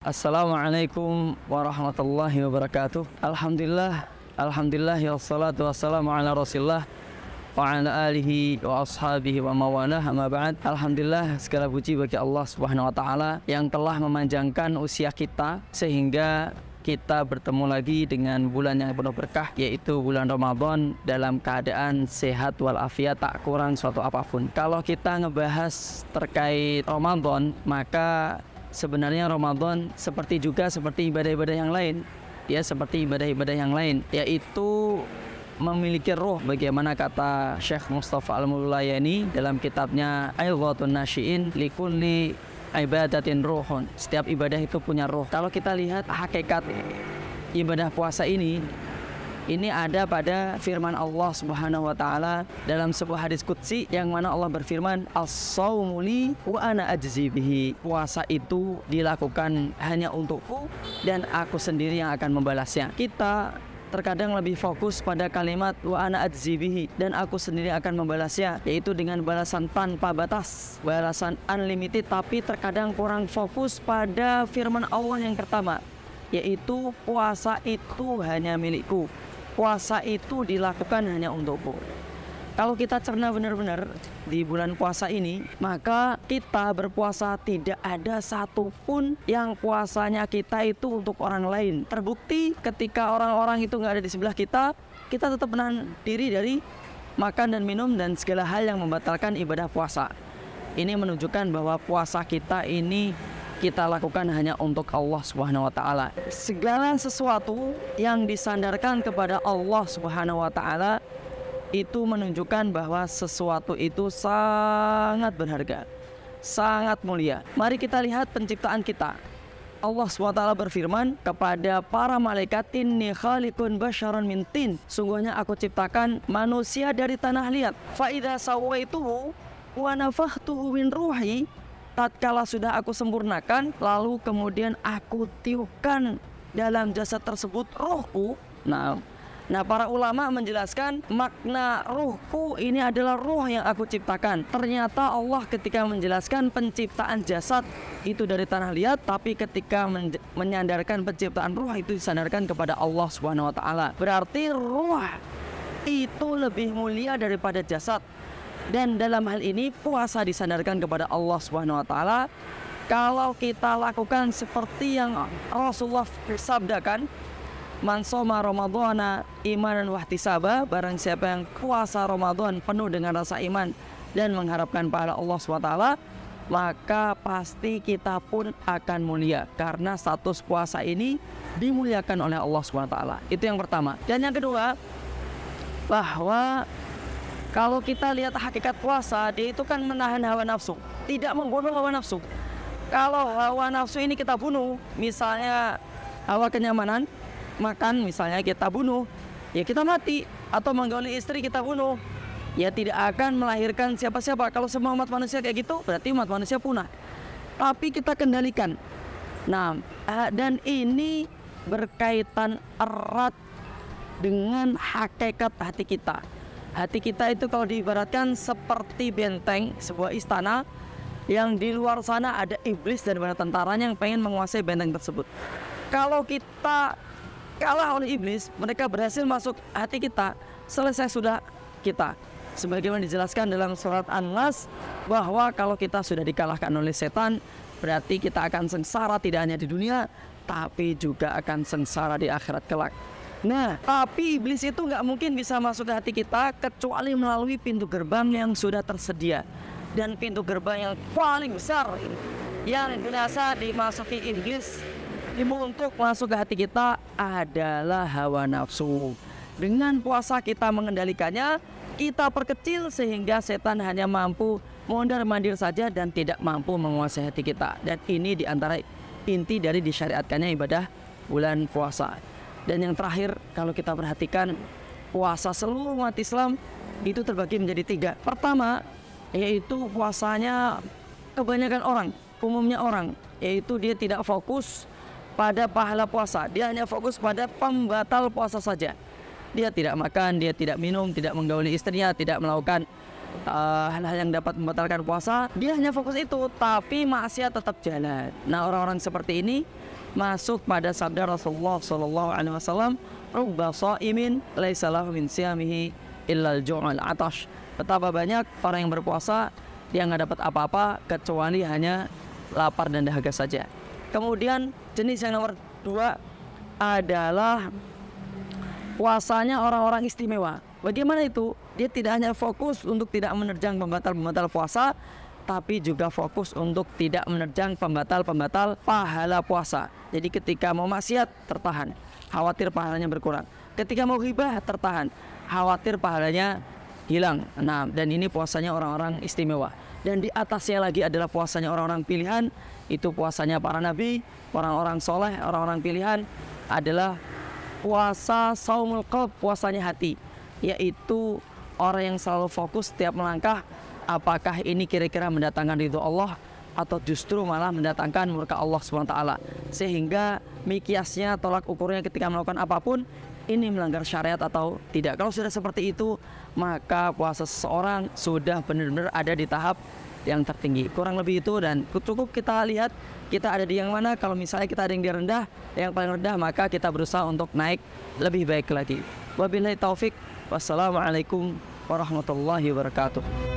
Assalamualaikum warahmatullahi wabarakatuh. Alhamdulillah ya salatu wassalamu ala Rasulillah wa ala alihi wa ashabihi wa mawalah, amma ba'd. Alhamdulillah, segala puji bagi Allah Subhanahu wa taala yang telah memanjangkan usia kita sehingga kita bertemu lagi dengan bulan yang penuh berkah, yaitu bulan Ramadan, dalam keadaan sehat walafiat, tak kurang suatu apapun. Kalau kita ngebahas terkait Ramadan, maka sebenarnya Ramadan seperti ibadah-ibadah yang lain, seperti ibadah-ibadah yang lain, yaitu memiliki roh. Bagaimana kata Syekh Mustafa Al-Mulayani dalam kitabnya Aidhatun Nasyi'in, likulli ibadatin ruhun, setiap ibadah itu punya roh. Kalau kita lihat hakikat ibadah puasa ini ada pada firman Allah Subhanahu wa taala dalam sebuah hadis qudsi yang mana Allah berfirman, as-shaumu li wa ana ajzi bihi. Puasa itu dilakukan hanya untukku dan aku sendiri yang akan membalasnya. Kita terkadang lebih fokus pada kalimat wa ana ajzi bihi, dan aku sendiri akan membalasnya, yaitu dengan balasan tanpa batas, balasan unlimited. Tapi terkadang kurang fokus pada firman Allah yang pertama, yaitu puasa itu hanya milikku, puasa itu dilakukan hanya untukku. Kalau kita cerna benar-benar di bulan puasa ini, maka kita berpuasa tidak ada satupun yang puasanya kita itu untuk orang lain. Terbukti ketika orang-orang itu nggak ada di sebelah kita, kita tetap menahan diri dari makan dan minum dan segala hal yang membatalkan ibadah puasa. Ini menunjukkan bahwa puasa kita ini kita lakukan hanya untuk Allah Subhanahu wa taala. Segala sesuatu yang disandarkan kepada Allah Subhanahu wa taala itu menunjukkan bahwa sesuatu itu sangat berharga, sangat mulia. Mari kita lihat penciptaan kita. Allah SWT berfirman kepada para malaikat, inni khaliqun basyaran min tin, sungguhnya aku ciptakan manusia dari tanah liat. Fa idza sawaituhu wa nafakhtuhu min ruhi, tatkala sudah aku sempurnakan, lalu kemudian aku tiupkan dalam jasad tersebut rohku. Nah, para ulama menjelaskan makna ruhku ini adalah ruh yang aku ciptakan. Ternyata Allah ketika menjelaskan penciptaan jasad itu dari tanah liat, tapi ketika menyandarkan penciptaan ruh itu disandarkan kepada Allah Subhanahu wa taala. Berarti ruh itu lebih mulia daripada jasad. Dan dalam hal ini puasa disandarkan kepada Allah Subhanahu wa taala. Kalau kita lakukan seperti yang Rasulullah sabdakan, man shoma ramadhana imanan wahtisaba, barang siapa yang puasa Ramadan penuh dengan rasa iman dan mengharapkan pahala Allah SWT, maka pasti kita pun akan mulia, karena status puasa ini dimuliakan oleh Allah SWT. Itu yang pertama. Dan yang kedua, bahwa kalau kita lihat hakikat puasa, dia itu kan menahan hawa nafsu, tidak membunuh hawa nafsu. Kalau hawa nafsu ini kita bunuh, misalnya hawa kenyamanan makan misalnya kita bunuh, ya kita mati. Atau menggauli istri kita bunuh, ya tidak akan melahirkan siapa-siapa. Kalau semua umat manusia kayak gitu, berarti umat manusia punah. Tapi kita kendalikan. Nah, dan ini berkaitan erat dengan hakikat hati kita. Hati kita itu kalau diibaratkan seperti benteng, sebuah istana yang di luar sana ada iblis dan bala tentaranya yang pengen menguasai benteng tersebut. Kalau kita kalah oleh iblis, mereka berhasil masuk hati kita, selesai sudah kita. Sebagaimana dijelaskan dalam surat An-Nas, bahwa kalau kita sudah dikalahkan oleh setan, berarti kita akan sengsara tidak hanya di dunia, tapi juga akan sengsara di akhirat kelak. Nah, tapi iblis itu nggak mungkin bisa masuk ke hati kita kecuali melalui pintu gerbang yang sudah tersedia. Dan pintu gerbang yang paling besar yang biasa dimasuki iblis untuk masuk ke hati kita adalah hawa nafsu. Dengan puasa kita mengendalikannya, kita perkecil sehingga setan hanya mampu mondar-mandir saja dan tidak mampu menguasai hati kita. Dan ini diantara inti dari disyariatkannya ibadah bulan puasa. Dan yang terakhir, kalau kita perhatikan, puasa seluruh umat Islam itu terbagi menjadi 3. Pertama, yaitu puasanya kebanyakan orang, umumnya orang, yaitu dia tidak fokus pada pahala puasa, dia hanya fokus pada pembatal puasa saja. Dia tidak makan, dia tidak minum, tidak menggauli istrinya, tidak melakukan hal-hal yang dapat membatalkan puasa, dia hanya fokus itu, tapi maksiat tetap jalan. Nah, orang-orang seperti ini masuk pada sabda Rasulullah sallallahu alaihi wasallam, "Rubba shaimin laisa lahu min siyamihi illa al-ju'al atash." Betapa banyak orang yang berpuasa dia nggak dapat apa-apa kecuali hanya lapar dan dahaga saja. Kemudian jenis yang nomor 2 adalah puasanya orang-orang istimewa. Bagaimana itu? Dia tidak hanya fokus untuk tidak menerjang pembatal-pembatal puasa, tapi juga fokus untuk tidak menerjang pembatal-pembatal pahala puasa. Jadi ketika mau maksiat tertahan, khawatir pahalanya berkurang. Ketika mau ghibah tertahan, khawatir pahalanya hilang. Nah, dan ini puasanya orang-orang istimewa. Dan di atasnya lagi adalah puasanya orang-orang pilihan. Itu puasanya para nabi, orang-orang soleh, orang-orang pilihan adalah puasa saumul qalb, puasanya hati, yaitu orang yang selalu fokus setiap melangkah, apakah ini kira-kira mendatangkan ridho Allah atau justru malah mendatangkan murka Allah SWT. Sehingga mikiasnya, tolak ukurnya ketika melakukan apapun, ini melanggar syariat atau tidak. Kalau sudah seperti itu, maka puasa seseorang sudah benar-benar ada di tahap yang tertinggi. Kurang lebih itu, dan cukup kita lihat kita ada di yang mana. Kalau misalnya kita ada yang di rendah, yang paling rendah, maka kita berusaha untuk naik lebih baik lagi. Wabillahi taufik. Wassalamualaikum warahmatullahi wabarakatuh.